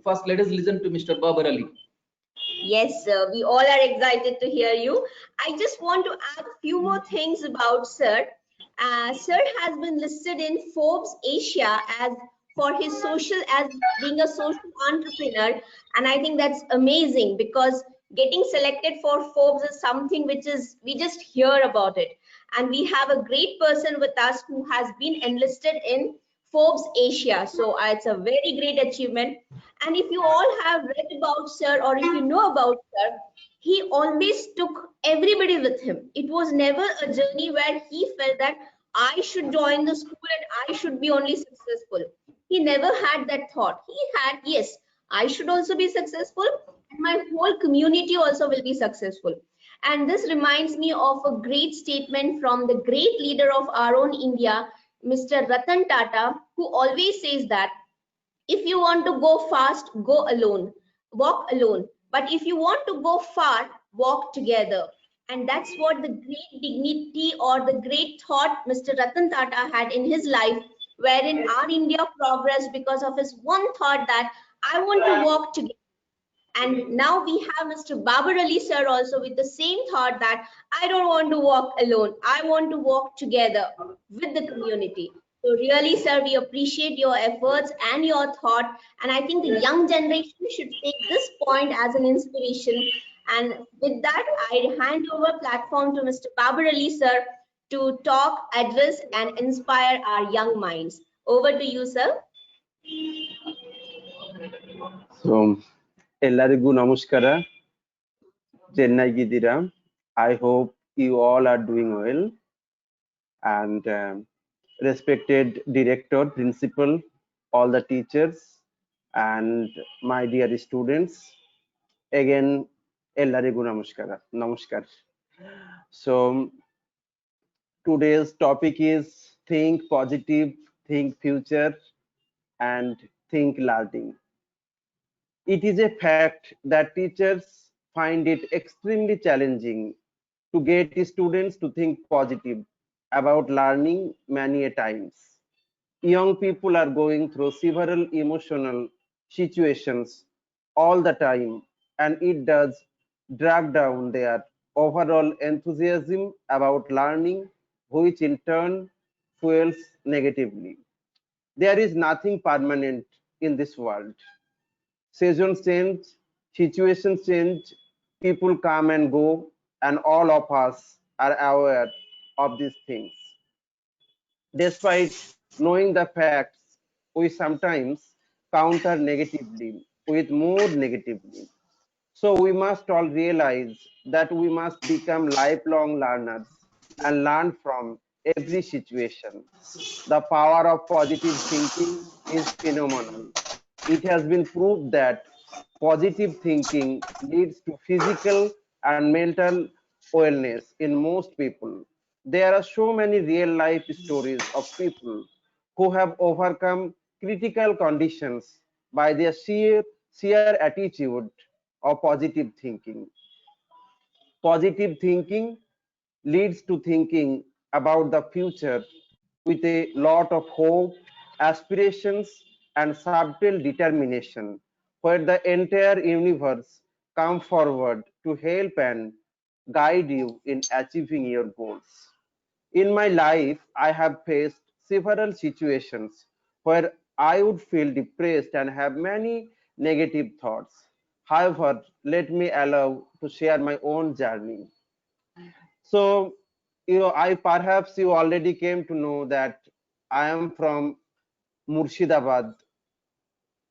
First, let us listen to Mr. Babar Ali. Yes, sir. We all are excited to hear you. I just want to add a few more things about Sir. Sir has been listed in Forbes Asia as for his social as being a social entrepreneur, and I think that's amazing because getting selected for Forbes is something which is we just hear about it, and we have a great person with us who has been enlisted in Forbes Asia. So it's a very great achievement. And if you all have read about Sir or if you know about Sir, he always took everybody with him. It was never a journey where he felt that I should join the school and I should be only successful. He never had that thought. He had, yes, I should also be successful and my whole community also will be successful. And this reminds me of a great statement from the great leader of our own India, Mr. Ratan Tata, who always says that if you want to go fast, go alone, walk alone. But if you want to go far, walk together. And that's what the great dignity or the great thought Mr. Ratan Tata had in his life, wherein our India progressed because of his one thought that I want to walk together. And now we have Mr. Babar Ali sir also with the same thought that I don't want to walk alone. I want to walk together with the community. So really, sir, we appreciate your efforts and your thought. And I think the young generation should take this point as an inspiration. And with that, I hand over platform to Mr. Babar Ali sir to talk, address, and inspire our young minds. Over to you, sir. So, ಎಲ್ಲರಿಗೂ ನಮಸ್ಕಾರ. ಚೆನ್ನಾಗಿದ್ದೀರಾ? I hope you all are doing well. And respected director, principal, all the teachers, and my dear students, again, ಎಲ್ಲರಿಗೂ ನಮಸ್ಕಾರ. Namaskar. So, today's topic is think positive, think future, and think learning. It is a fact that teachers find it extremely challenging to get students to think positive about learning many a times. Young people are going through several emotional situations all the time, and it does drag down their overall enthusiasm about learning, which in turn fuels negatively. There is nothing permanent in this world. Seasons change, situations change, people come and go, and all of us are aware of these things. Despite knowing the facts, we sometimes counter negatively with more negatively. So we must all realize that we must become lifelong learners and learn from every situation. The power of positive thinking is phenomenal. It has been proved that positive thinking leads to physical and mental wellness in most people. There are so many real life stories of people who have overcome critical conditions by their sheer attitude of positive thinking. Positive thinking leads to thinking about the future with a lot of hope, aspirations, and subtle determination, where the entire universe come forward to help and guide you in achieving your goals. In my life, I have faced several situations where I would feel depressed and have many negative thoughts. However, let me allow to share my own journey. So, I perhaps you already came to know that I am from Murshidabad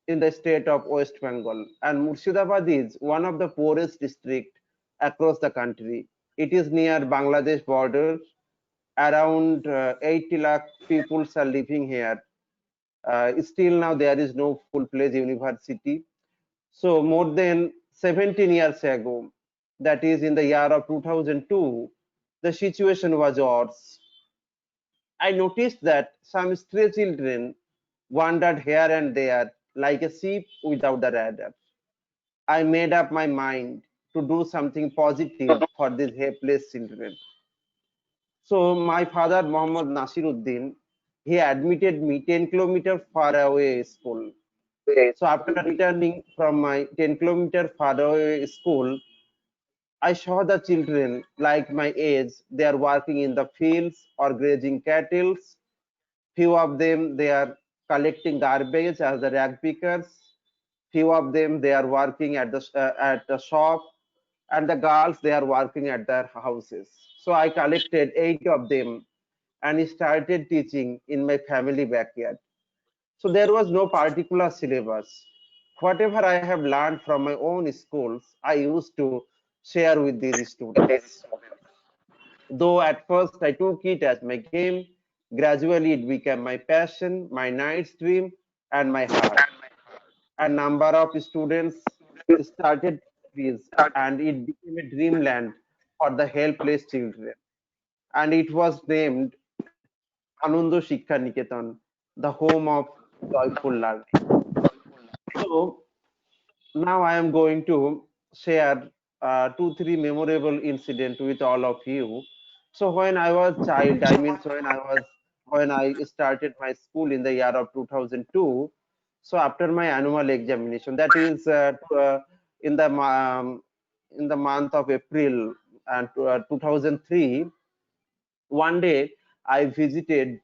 in the state of West Bengal, and Murshidabad is one of the poorest district across the country. It is near Bangladesh border. Around 80 lakh people are living here. Still now there is no full-fledged university. So more than 17 years ago, that is in the year of 2002, the situation was worse. I noticed that some stray children wandered here and there like a sheep without a rudder. I made up my mind to do something positive for these helpless children. So my father, Muhammad Nasiruddin, he admitted me 10 kilometers far away school. So after returning from my 10-kilometer far away school, I saw the children like my age. They are working in the fields or grazing cattle. Few of them they are collecting garbage as the rag pickers. Few of them they are working at the shop, and the girls they are working at their houses. So I collected 8 of them and started teaching in my family backyard. So there was no particular syllabus. Whatever I have learned from my own schools, I used to share with these students. Though at first I took it as my game, gradually it became my passion, my night's dream, and my heart. A number of students started this, and it became a dreamland for the helpless children. And it was named Anando Shiksha Niketan, the home of joyful learning. So now I am going to share 2, 3 memorable incident with all of you. So when I was child, I mean when I started my school in the year of 2002. So after my annual examination, that is in the in the month of April and 2003, one day I visited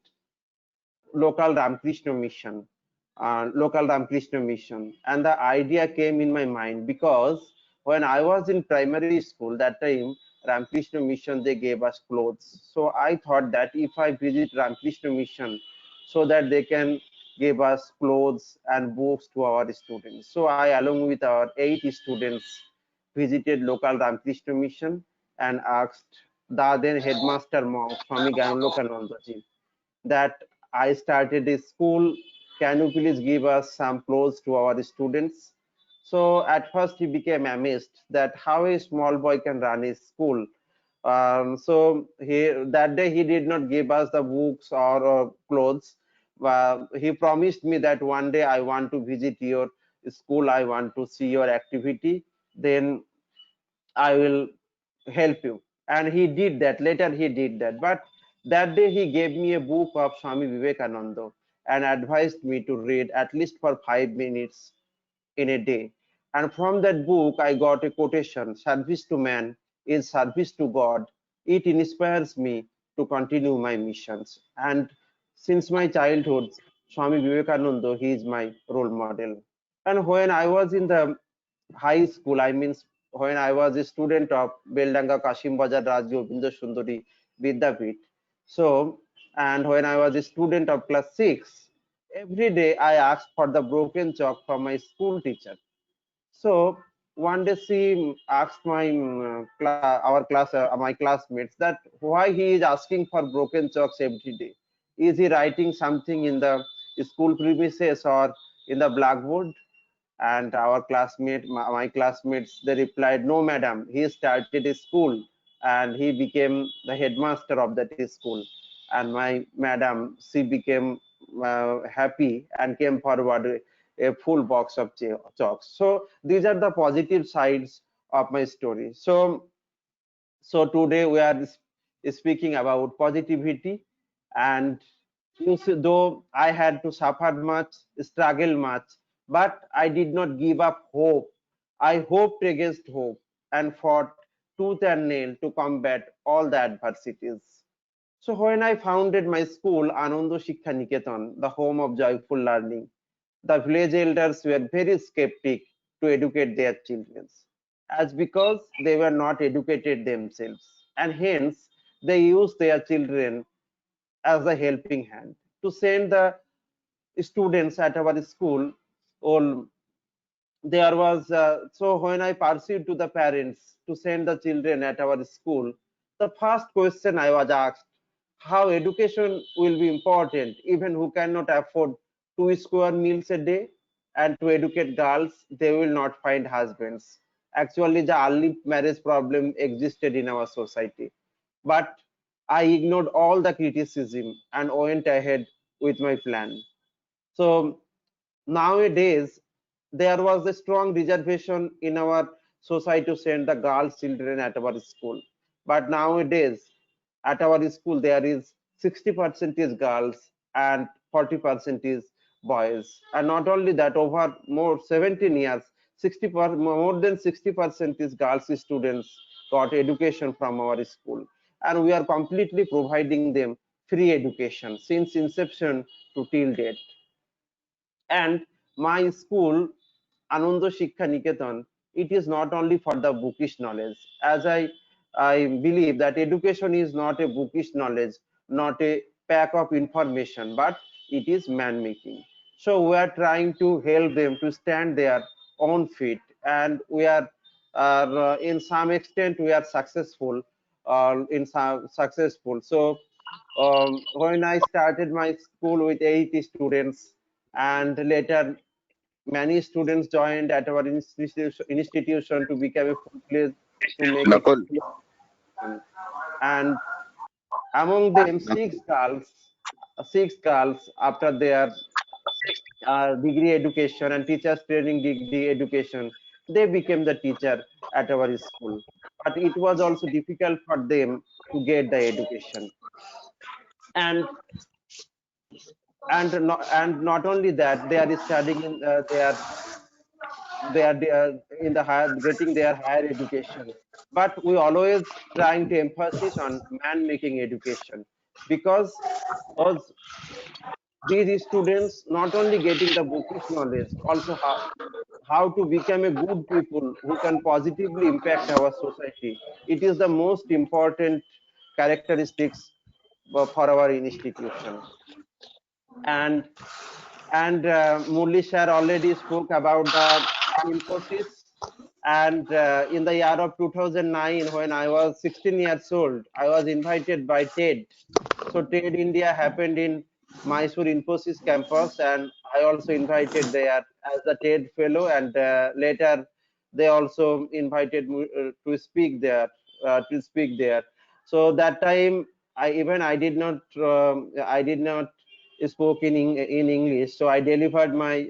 local Ramakrishna mission. And the idea came in my mind because when I was in primary school, that time Ramakrishna mission, they gave us clothes. So I thought that if I visit Ramakrishna mission, so that they can give us clothes and books to our students. So I, along with our 8 students, visited local Ramakrishna mission and asked the then headmaster monk, Swami Gyanalokanandaji, that I started a school. Can you please give us some clothes to our students? So at first he became amazed that how a small boy can run a school. So that day he did not give us the books or clothes. He promised me that one day I want to visit your school. I want to see your activity. Then I will help you. And he did that. Later he did that. But that day he gave me a book of Swami Vivekananda and advised me to read at least for 5 minutes in a day. And from that book, I got a quotation: service to man is service to God. It inspires me to continue my missions. And since my childhood, Swami Vivekananda, he is my role model. And when I was in the high school, I mean, when I was a student of Beldanga Kashim Bazar Raj Govinda Sundari Vidyapith. So, and when I was a student of class 6, every day I asked for the broken chalk from my school teacher. So one day she asked my classmates that why he is asking for broken chalks every day. Is he writing something in the school premises or in the blackboard? And our my classmates, they replied, no madam, he started a school and he became the headmaster of that school. And my madam, she became happy and came forward a full box of chalks. So these are the positive sides of my story. So today we are speaking about positivity. And you see, though I had to suffer much, struggle much, but I did not give up hope. I hoped against hope and fought tooth and nail to combat all the adversities. So when I founded my school, Anando Shiksha Niketan, the home of joyful learning, the village elders were very skeptic to educate their children, as because they were not educated themselves, and hence they used their children as a helping hand to send the students at our school. All there was so when I pursued to the parents to send the children at our school, the first question I was asked, how education will be important even who cannot afford 2 square meals a day. And to educate girls, they will not find husbands. Actually the early marriage problem existed in our society, but I ignored all the criticism and went ahead with my plan. So nowadays, there was a strong reservation in our society to send the girls children at our school. But nowadays, at our school, there is 60% is girls and 40% is boys. And not only that, over more 17 years, more than 60% is girls students got education from our school. And we are completely providing them free education since inception to till date. And my school, Ananda Shiksha Niketan, it is not only for the bookish knowledge. As I believe that education is not a bookish knowledge, not a pack of information, but it is man making. So we are trying to help them to stand their own feet, and we are in some extent we are successful. In some successful. So when I started my school with 80 students, and later many students joined at our institution to become a full place to make a Nakul, complete education. And among them, six girls after their degree education and teachers training degree education, they became the teacher at our school. But it was also difficult for them to get the education. And not only that, they are studying in they are in the higher getting their higher education, but we always trying to emphasis on man making education, because us, these students not only getting the bookish knowledge, also how to become a good people who can positively impact our society. It is the most important characteristics for our institution. And and Murli sir already spoke about the Infosys. And in the year of 2009, when I was 16 years old, I was invited by TED. So TED India happened in Mysore Infosys campus, and I also invited there as the TED fellow. And later, they also invited me to speak there. So that time, I did not spoke in English. So I delivered my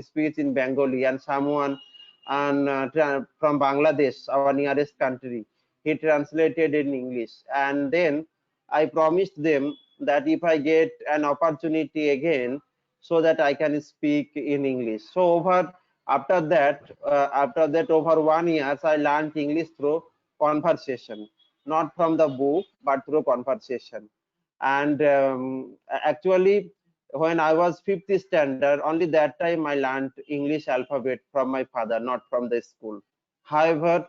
speech in Bengali, and someone from Bangladesh, our nearest country, he translated in English. And then I promised them that if I get an opportunity again, so that I can speak in English. So after that, over 1 year, I learned English through conversation, not from the book, but through conversation. And actually, when I was fifth standard, only that time I learned English alphabet from my father, not from the school. However,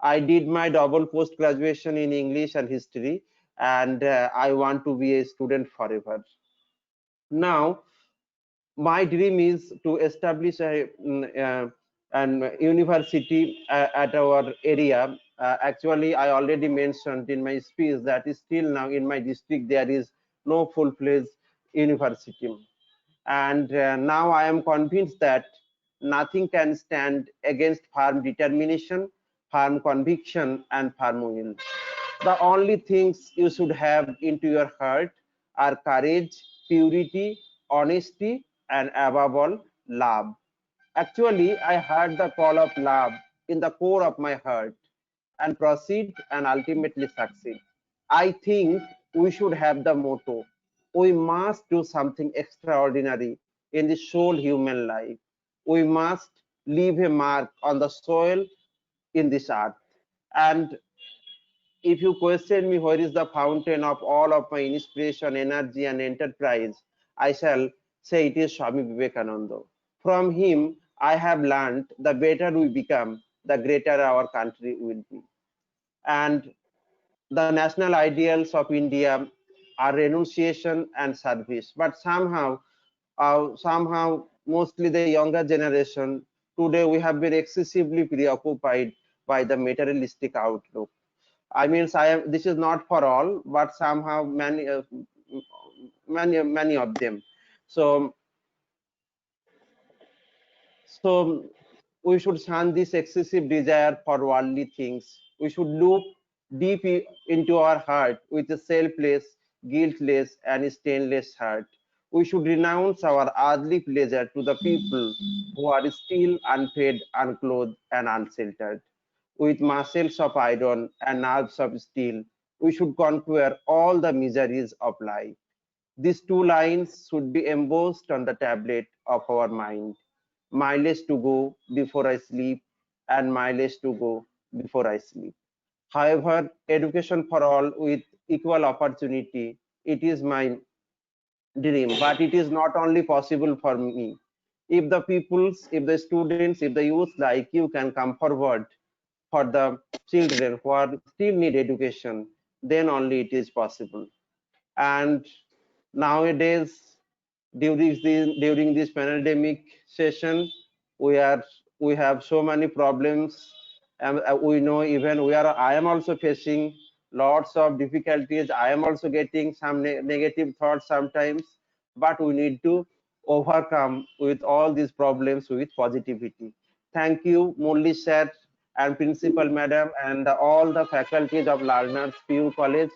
I did my double post graduation in English and history, and I want to be a student forever. Now, my dream is to establish an university at our area. Actually, I already mentioned in my speech that is still now in my district there is no full-fledged university. And now I am convinced that nothing can stand against firm determination, firm conviction, and firm will. The only things you should have into your heart are courage, purity, honesty, and above all, love. Actually, I heard the call of love in the core of my heart, and proceed and ultimately succeed. I think we should have the motto: we must do something extraordinary in the sole human life. We must leave a mark on the soil in this earth. And if you question me where is the fountain of all of my inspiration, energy, and enterprise, I shall say it is Swami Vivekananda. From him, I have learned the better we become, the greater our country will be. And the national ideals of India are renunciation and service. But somehow, mostly the younger generation, today we have been excessively preoccupied by the materialistic outlook. I mean, this is not for all, but somehow many of them. So, so we should shun this excessive desire for worldly things. We should look deep into our heart with a selfless, guiltless, and stainless heart. We should renounce our earthly pleasure to the people who are still unfed, unclothed, and unsheltered. With muscles of iron and nerves of steel, we should conquer all the miseries of life. These two lines should be embossed on the tablet of our mind. Mileage to go before I sleep, and mileage to go before I sleep. However, education for all with equal opportunity, it is my dream, but it is not only possible for me. If the peoples, if the students, if the youth like you can come forward for the children who are still need education, then only it is possible. And nowadays, during this pandemic session, we have so many problems, and we know even I am also facing lots of difficulties. I am also getting some negative thoughts sometimes, but we need to overcome with all these problems with positivity. Thank you, Murli sir and Principal Madam and all the faculties of Learners PU College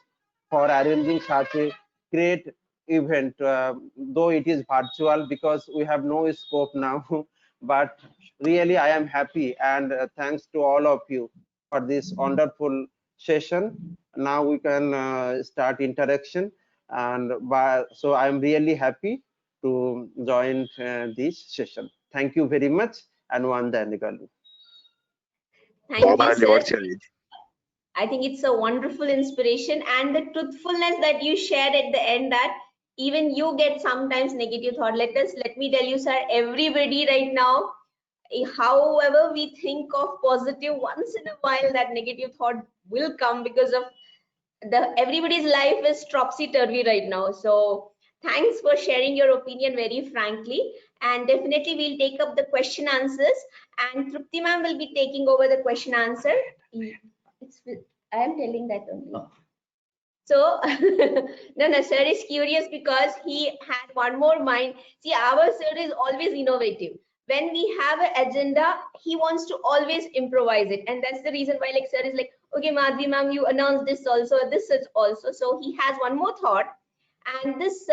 for arranging such a great event, though it is virtual because we have no scope now. But really, I am happy, and thanks to all of you for this wonderful session. Now we can start interaction, and so I am really happy to join this session. Thank you very much, and Wanda Nigalu. Thank you, sir. What's your age? I think it's a wonderful inspiration, and the truthfulness that you shared at the end, that even you get sometimes negative thought. Let me tell you, sir, everybody right now, however we think of positive, once in a while that negative thought will come, because of everybody's life is topsy-turvy right now. So thanks for sharing your opinion very frankly, and definitely we'll take up the question answers, and Trupti ma'am will be taking over the question answer. I am telling that only. Oh. So no, sir is curious because he had one more mind. See, our sir is always innovative. When we have an agenda, he wants to always improvise it, and that's the reason why, like, sir is like, okay, Madhvi ma'am, you announce this also, this is also. So he has one more thought, and this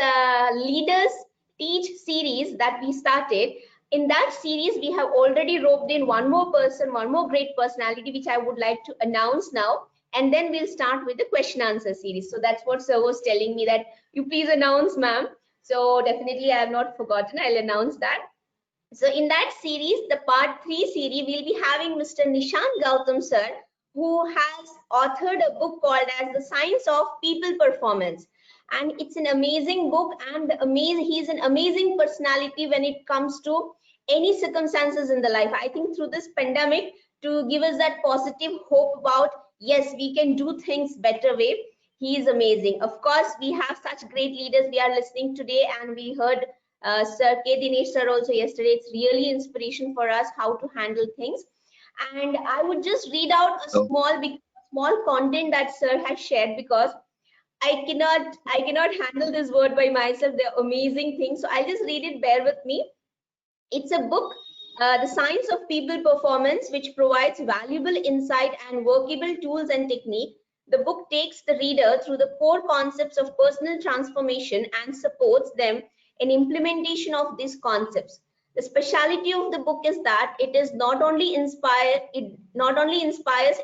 leaders teach series that we started. In that series, we have already roped in one more person, one more great personality, which I would like to announce now. And then we'll start with the question answer series. So that's what sir was telling me, that you please announce, ma'am. So definitely I have not forgotten. I'll announce that. So in that series, the part 3 series, we'll be having Mr. Nishant Gautam sir, who has authored a book called as The Science of People Performance. And it's an amazing book, and he's an amazing personality when it comes to any circumstances in the life. I think through this pandemic, to give us that positive hope about, yes, we can do things better way. He is amazing. Of course, we have such great leaders we are listening today, and we heard Sir K. Dinesh sir also yesterday. It's really inspiration for us how to handle things. And I would just read out a small content that sir has shared, because I cannot handle this word by myself. They're amazing things. So I'll just read it. Bear with me. It's a book, The Science of People Performance, which provides valuable insight and workable tools and technique. The book takes the reader through the core concepts of personal transformation and supports them in implementation of these concepts. The speciality of the book is that it not only inspires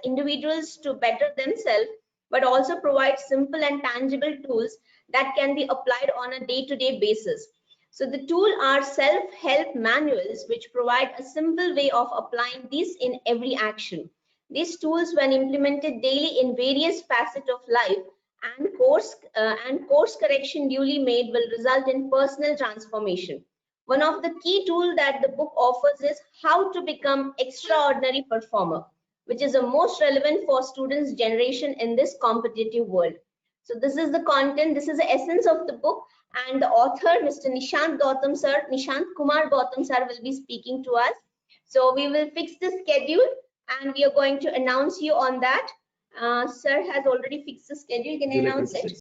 individuals to better themselves, but also provides simple and tangible tools that can be applied on a day-to-day basis. So the tool are self-help manuals, which provide a simple way of applying these in every action. These tools, when implemented daily in various facets of life, and course correction duly made, will result in personal transformation. One of the key tools that the book offers is how to become extraordinary performer, which is the most relevant for students' generation in this competitive world. So this is the content, this is the essence of the book, and the author, Mr. Nishant Gautam sir, Nishant Kumar Gautam sir, will be speaking to us. So we will fix the schedule, and we are going to announce you on that. Sir has already fixed the schedule. Can I announce it?